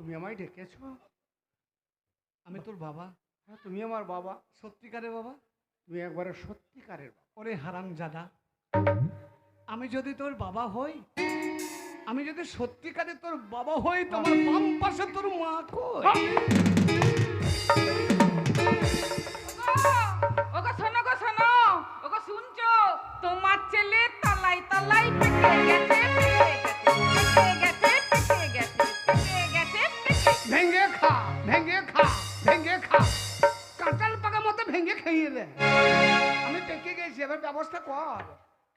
তুমি আমায় ডেকেছো? আমি তোর বাবা। হ্যাঁ, তুমি আমার বাবা। সত্যিকারের বাবা? তুমি একবারে সত্যিকারের বাবা। ওরে হারামজাদা, আমি যদি তোর বাবা হই, আমি যদি সত্যিকারের তোর বাবা হই, তোমার বাম পাশে তোর মা কই? ওগো শোনো গো শোনো, ওগো শুনছো? তোমার ছেলে তলাই তলাই পেকে গেছে, ভেঙে খা, ভেঙে খা, ভেঙে খা, কাঁঠাল পাকা মতো ভেঙে খেয়ে দে। আমি পেকে গেছি, এবার ব্যবস্থা কর,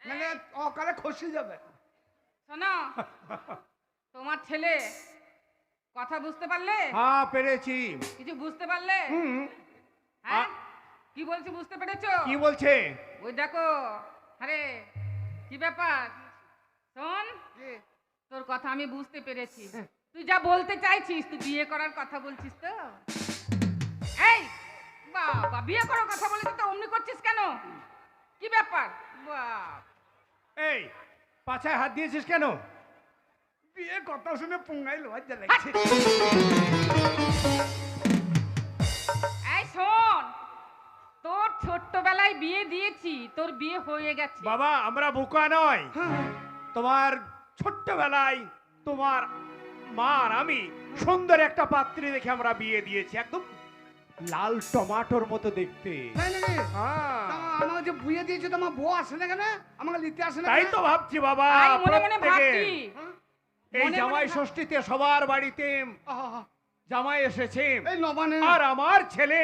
মানে অকালে খসে যাবে। শোনো, তোমার ছেলে কথা বুঝতে পারলে? হ্যাঁ, পেরেছি। কিছু বুঝতে পারলে? হ্যাঁ, কি বলছি বুঝতে পেরেছো? কি বলছে? ওই দেখো, আরে কি ব্যাপার? শোন, তোর কথা আমি বুঝতে পেরেছি। তুই যা বলতে চাইছিস, তুই বিয়ে করার কথা বলছিস তো? এই বাবা, বিয়ে করার কথা বলেছিস তো অমনি করছিস কেন? কি ব্যাপার? বাপ, এই পাছায় হাত দিয়েছিস কেন? বিয়ে কথা শুনে পুঙ্গাই লজ্জা লাগছে। এই শোন, তোর ছোট্টবেলায় বিয়ে দিয়েছি, তোর বিয়ে হয়ে গেছে। বাবা, আমরা বোকা নয়। তোমার ছোট্টবেলায় তোমার মা আর আমি সুন্দর একটা পাত্রী দেখে আমরা বিয়ে দিয়েছি, একদম লাল টমাটোর মতো দেখতে। আমাকে যে বুঝিয়ে দিয়েছে তো আমার বউ আসে না কেন? আমাকে নিতে আসে না? তাই তো ভাবছি বাবা, আমি মনে মনে প্রত্যেকে ভাবছি, এই মনে জামাই মনে ষষ্ঠীতে সবার বাড়িতে জামাই এসেছে, এই নবানে আর আমার ছেলে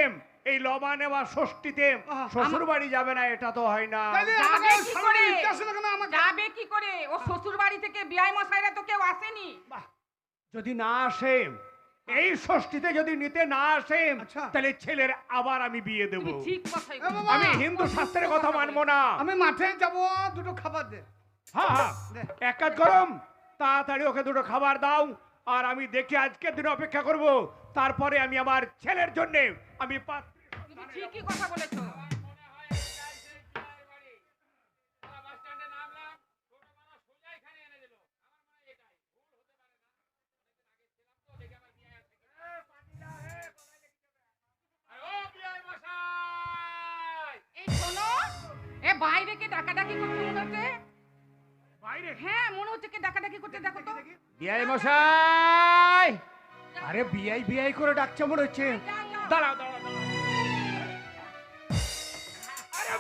এই লবানে বা ষষ্ঠীতে শ্বশুর বাড়ি যাবে না, এটা তো হয় না। যাবে কি করে? নিতে আসে না কেন আমাকে? যাবে কি করে? ও শ্বশুর বাড়ি থেকে বিয়াই মশাইরা তো কেউ আসেনি। যদি না আসে, এই ষষ্ঠীতে যদি নিতে না আসে, আচ্ছা। তাহলে ছেলের আবার আমি বিয়ে দেব। তুমি ঠিক কথাই এ বলেছো। বাবা, আমি হিন্দু শাস্ত্রের কথা মানবো না। আমি মাঠে যাব, দুটো খাবার দে। হ্যাঁ হ্যাঁ, এক কাজ করো, তাড়াতাড়ি ওকে দুটো খাবার দাও, আর আমি দেখি আজকের দিন অপেক্ষা করব, তারপরে আমি আমার ছেলের জন্য আমি তুমি ঠিকই কথা বলেছো। এই শোনো, এ বাইরে কে ডাকাডাকি করছে মনে হচ্ছে? বাইরে হ্যাঁ, মনে হচ্ছে কে ডাকাডাকি করছে, দেখো তো। বিআই মশাই, আরে বিআই বিআই করে ডাকছে মনে হচ্ছে। দাঁড়াও দাঁড়াও দাঁড়াও, আরে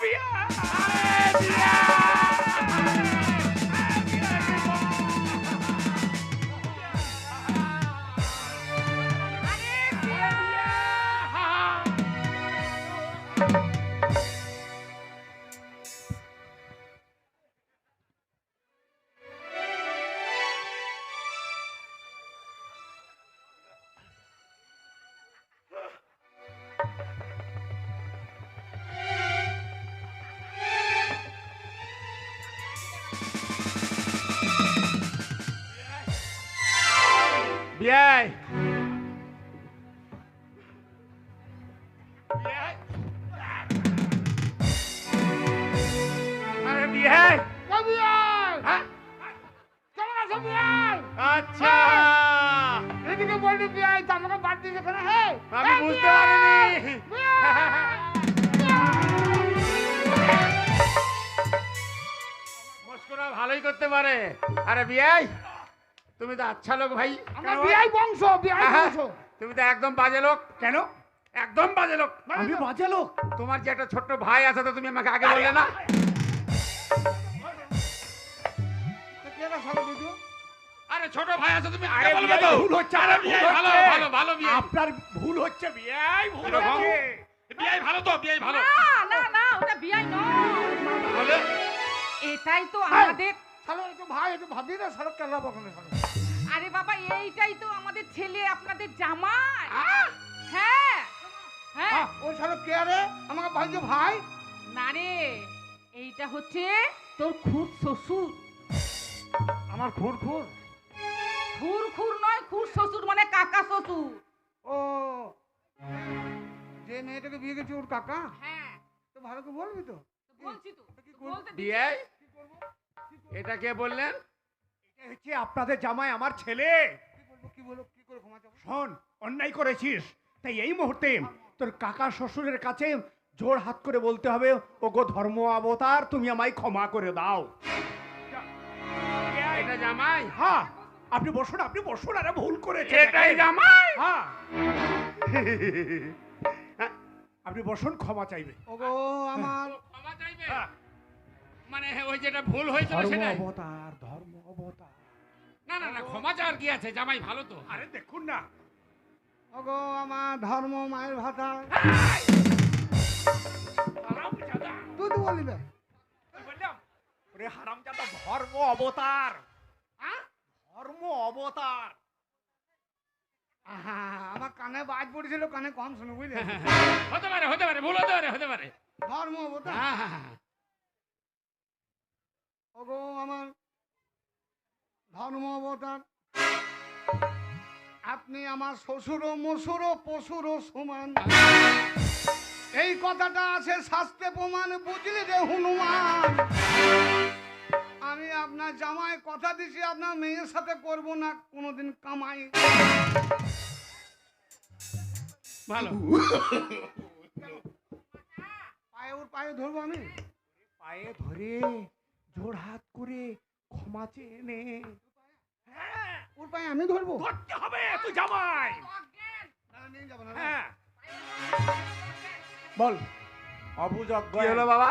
বিআই, আরে বিআই, বিআই, বিআই, আরে বিআই, হ্যাঁ? কেমন আছো বিয়াই? আচ্ছা, এদিকে বললি বিয়াই, তো আমাকে বাদ দিয়েছে কেন? হে, আমি বুঝতে পারিনি। মুস্কুরা ভালোই করতে পারে। আরে বিআই, তুমি তো আচ্ছা লোক ভাই। আমার বিয়াই বংশ, বিয়াই বংশ। তুমি তো একদম বাজে লোক। কেন? একদম বাজে লোক। আমি বাজে লোক? তোমার যে একটা ছোট্ট ভাই আছে, তো তুমি আমাকে আগে বললে না? কেনা সব দিদি? আরে ছোট ভাই আছে, তুমি আরে আগে বলবে বিআই, তো। ভুল হচ্ছে। আরে ভুল বিয়াই ভালো হচ্ছে। ভালো ভালো বিয়াই। আপনার ভুল হচ্ছে বিআই, ভুল এরকম? হচ্ছে। বিয়াই ভালো তো, বিয়াই ভালো। না না না, ওটা বিয়াই নয়। তাহলে এটাই তো আমাদের, শালা একটু ভাই, একটু ভাবি না, শালা কেলা বকনে শালা। আরে বাবা, এইটাই তো আমাদের ছেলে, আপনাদের জামাই। হ্যাঁ হ্যাঁ, ওই শালা কে রে? আমাকে ভাইকে ভাই? না রে, এইটা হচ্ছে তোর খুদ শ্বশুর। আমার খুর খুর? খুর খুর নয়, খুর শ্বশুর মানে কাকা শ্বশুর। ও, যে মেয়েটাকে বিয়ে গেছে ওর কাকা? হ্যাঁ, তো ভালো করে বলবি তো? বলছি তো, কি করবো? বলতে দিচ্ছি। বিআই, এটা কে বললেন? এটা হচ্ছে আপনাদের জামাই, আমার ছেলে। কি বলবো, কি বলবো, কি করে ক্ষমা চাবো? শোন, অন্যায় করেছিস, তাই এই মুহূর্তে তোর কাকা শ্বশুরের কাছে জোর হাত করে বলতে হবে, ওগো ধর্ম অবতার, তুমি আমায় ক্ষমা করে দাও। এটা জামাই? হ্যাঁ, আপনি বসুন, আপনি বসুন, আরে ভুল করেছেন। এটাই জামাই? হ্যাঁ। আপনি বসুন, ক্ষমা চাইবে। ওগো আমার ক্ষমা চাইবে? হ্যাঁ। মানে ওই যেটা ভুল হয়েছিল ধর্ম সেটাই? অবতার, ধর্ম অবতার। না না না, ক্ষমা চাওয়ার কি আছে, জামাই ভালো তো। আরে দেখুন না, ওগো আমার ধর্ম মায়ের ভাতা হারামজাদা। তুই তো বলিবে আমি বললাম, ওরে হারামজাদা, ধর্ম অবতার। ধর্ম অবতার। আহা, আমার কানে বাজ পড়েছিল, কানে কম শুনে বুঝলে হতে পারে, হতে পারে, ভুল হতে পারে, হতে পারে। ধর্ম অবতার। হ্যাঁ, হ্যাঁ, হ্যাঁ। ওগো আমার ধর্ম অবতার, আপনি আমার শ্বশুর মশুর পশুর সমান। এই কথাটা আছে শাস্ত্রে প্রমাণ, বুঝলি রে হনুমান। আমি আপনার জামাই কথা দিছি, আপনার মেয়ের সাথে করব না কোনোদিন কামাই। ভালো। পায়ে ধরবো আমি, পায়ে ধরে জোর হাত করে ক্ষমা চেয়ে নে। হ্যাঁ, ওর পায়ে আমি ধরবো। ধরতে হবে, তুই জামাই। না, নিয়ে যাবো না। হ্যাঁ, বল। অবুযজ্ঞ কি হলো বাবা?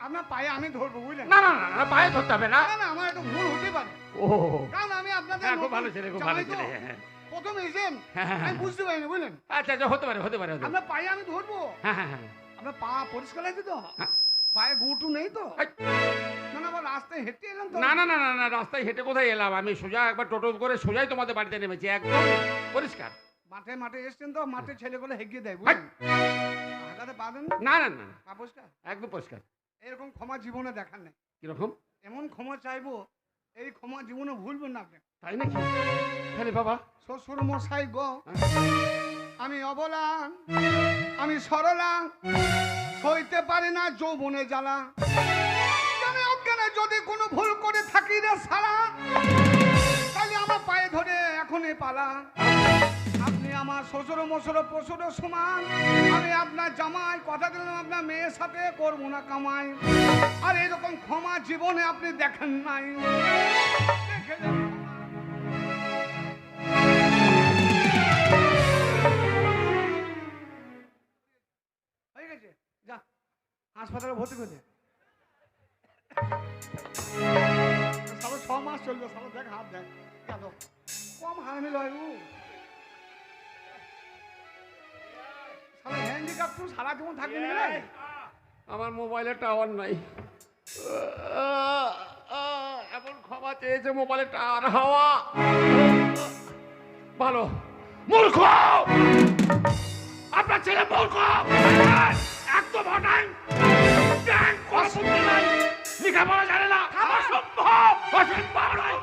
আপনার পায়ে আমি ধরবো বুঝলেন? না না না না, পায়ে ধরতে হবে না। না না, আমার একটু ভুল হতে পারে, ও কারণ আমি আপনাদের হ্যাঁ, খুব নতুন ভালো ছেলে, খুব ভালো জামাই তো। ছেলে। হ্যাঁ, প্রথম এসেন, হ্যাঁ, আমি বুঝতে পারিনি বুঝলেন। আচ্ছা আচ্ছা, হতে পারে, হতে পারে, হতে পারে। আপনার পায়ে আমি ধরবো, হ্যাঁ হ্যাঁ হ্যাঁ। আপনার পা পরিষ্কার আছে তো? হ্যাঁ। পায়ে গুটু নেই তো? এই, না না, আবার রাস্তায় হেঁটে এলাম তো। না না না না না, রাস্তায় হেঁটে কোথায় এলাম? আমি সোজা একবার টোটো করে সোজাই তোমাদের বাড়িতে নেমেছি, একদম পরিষ্কার। মাঠে মাঠে এসছেন তো, মাঠে ছেলেগুলো হেগিয়ে দেয় বুঝলেন। আগাতে পাবেন না না না, পা পরিষ্কার। একদম পরিষ্কার। এরকম ক্ষমা জীবনে দেখার নেই। কিরকম? এমন ক্ষমা চাইবো, এই ক্ষমা জীবনে ভুলবেন না আপনি। তাই নাকি? তাহলে বাবা, শ্বশুর মশাই গো, আমি অবলা, আমি সরলা, সইতে পারি না যৌবনে জ্বালা। আমি অজ্ঞানে যদি কোনো ভুল করে থাকি রে সারা, তাহলে আমার পায়ে ধরে এখনই পালা। আপনি আমার শ্বশুর মশুর পশুর সমান, আমি আপনার জামাই কথা দিলাম, আপনার মেয়ের সাথে করবো না কামাই। আর এরকম ক্ষমা জীবনে আপনি দেখেন নাই, দেখে যান। হয়ে গেছে, যা হাসপাতালে ভর্তি করে দে। সারা 6 মাস চলবে, সারা দেখ হাত দেখ কেন কম হারামি লয় ও। সারা হ্যান্ডিক্যাপ তুই সারা জীবন থাকবি না রে। আমার মোবাইলে টাওয়ার নাই। এমন ক্ষমা চেয়েছে, মোবাইলে টাওয়ার হাওয়া। ভালো। মূর্খ! আপনার ছেলে মূর্খ! একদম হটাই! ব্যাংক করা বুদ্ধি নাই! লেখাপড়া জানে না! অসম্ভব! অসম্ভব নয়!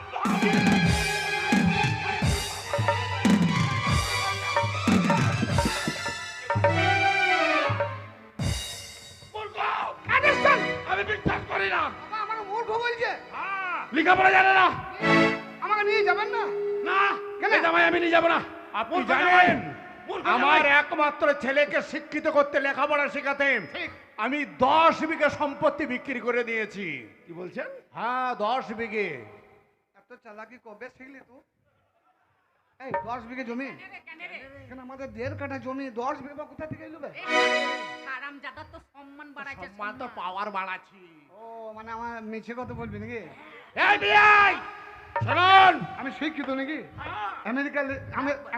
মূর্খ! আমি বিশ্বাস করি না! বাবা আমাকে মূর্খ বলছে, লেখাপড়া জানে না! আমাকে নিয়ে যাবেন না? না! কেন? এই জামাই আমি নিয়ে যাবো না! আপনি মূর্খ জানেন, জামাই! মূর্খ আমার জামাই! একমাত্র ছেলেকে শিক্ষিত করতে, লেখাপড়া শেখাতে ঠিক। আমি 10 বিঘা সম্পত্তি বিক্রি করে দিয়েছি। কি বলছেন? হ্যাঁ, 10 বিঘে। এত চালাকি কবে শিখলি তুই? এই 10 বিঘে জমি, এখানে আমাদের 1.5 কাঠা জমি, 10 বিঘা কোথা থেকে এলো বে? হারামজাদা তো সম্মান বাড়াইছে, সম্মান তো পাওয়ার বাড়াচ্ছি। ও মানে আমার মিছে কথা বলবি নাকি? এই বিয়াই! শুনুন! আমি শিক্ষিত নাকি?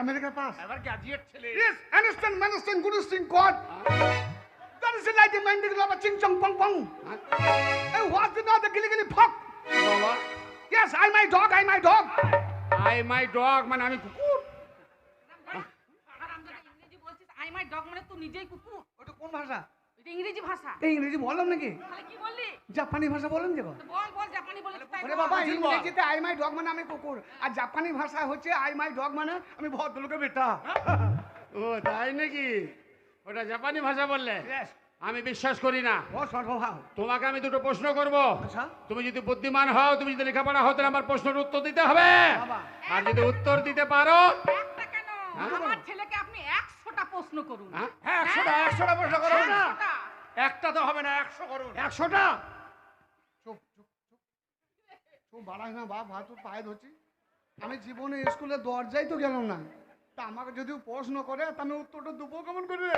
America pass. এবার গ্রাজুয়েট ছেলে। Yes, understand, understand, good thing, God. That is like the man of a ching chong pong pong. Hey, what's the other gilly gilly pop? বাবা, Yes, I my dog, I my dog. I my dog মানে আমি কুকুর। হারামজাদা ইংরেজি বলছিস, I my dog মানে তুই নিজেই কুকুর। ওটা কোন ভাষা? এটা ইংরেজি ভাষা। এই ইংরেজি বললাম নাকি? তাহলে কি বললি? জাপানি ভাষা বলেন যে? তো বল বল, জাপানি বলেছিস তাই আরে বল। বাবা, ইংরেজিতে আই মাই ডগ মানে আমি কুকুর, আর জাপানি ভাষা হচ্ছে আই মাই ডগ মানে আমি ভদ্রলোকের বেটা। ও তাই নাকি? ওটা জাপানি ভাষা বললে? Yes. আমি বিশ্বাস করি না। ও সর্বভাব। তোমাকে আমি দুটো প্রশ্ন করব। আচ্ছা তুমি যদি বুদ্ধিমান হও, তুমি যদি লেখাপড়া হও, তাহলে আমার প্রশ্নের উত্তর দিতে হবে। বাবা। আর যদি উত্তর দিতে পারো, একটা কেন, আমার ছেলেকে আপনি 100টা প্রশ্ন করুন। হ্যাঁ? হ্যাঁ 100টা প্রশ্ন করো না, 100টা। একটা তো হবে না, 100 করুন। 100টা। চুপ চুপ চুপ চুপ বাড়াই না বাপ, হাত তোর পায়ে ধরছি। আমি জীবনে স্কুলে দরজাই তো গেলাম না, তা আমাকে যদি ও প্রশ্ন করে তা আমি উত্তরটা দেবো কেমন করে?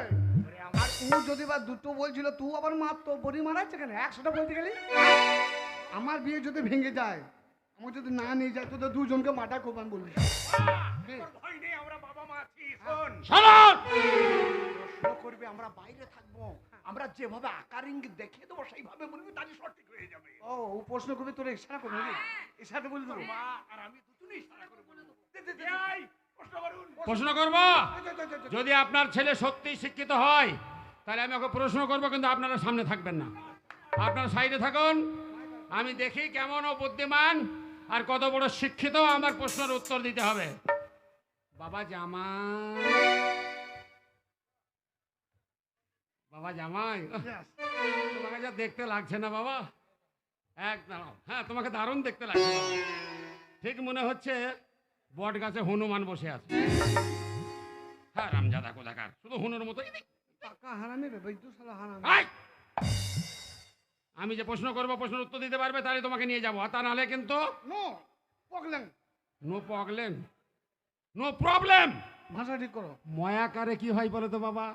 আর ও যদি বা দুটো বলছিল, তুই আবার মারতো বড়ি মারাচ্ছে কেন? 100টা বলতে গেলি আমার বিয়ে যদি ভেঙে যায়, আমার যদি না নিয়ে যায়, তোদের দুজনকে মাটা খুব আমি বলবি। ভয় নেই, আমরা বাবা মা আছি। শোন, শুনুন, প্রশ্ন করবে, আমরা বাইরে থাকবো, আমরা যেভাবে আকার ইঙ্গিত দেখিয়ে দেবো সেইভাবে বলবি, তাহলে সঠিক হয়ে যাবে। ও প্রশ্ন করবি, তোর ইশারা করবি নাকি? ইশারাতে বলে দেবো। মা আর আমি দুজনেই ইশারা করে বলবো। এই, প্রশ্ন করুন। প্রশ্ন করব। যদি আপনার ছেলে সত্যি শিক্ষিত হয়, তাহলে আমি ওকে প্রশ্ন করব, কিন্তু আপনারা সামনে থাকবেন না, আপনারা সাইডে থাকুন। আমি দেখি কেমন ও বুদ্ধিমান আর কত বড় শিক্ষিত, আমার প্রশ্নের উত্তর দিতে হবে। বাবা জামাই, বাবা জামাই, তোমাকে যা দেখতে লাগছে না বাবা, একদম। হ্যাঁ, তোমাকে দারুণ দেখতে লাগছে বাবা। ঠিক মনে হচ্ছে বট গাছে হনুমান বসে আছে। হ্যাঁ, রামজাদা কোথাকার, শুধু হনুর মতো। টাকা হারামি রে ভাই, তুই শালা হারামি। আই! আমি যে প্রশ্ন করবো, প্রশ্নের উত্তর দিতে পারবে, তাহলে তোমাকে নিয়ে যাবো, আর তা নাহলে কিন্তু no problem, no problem, no problem. ভাষা ঠিক করো। ময়াকারে কি হয় বলো তো বাবা?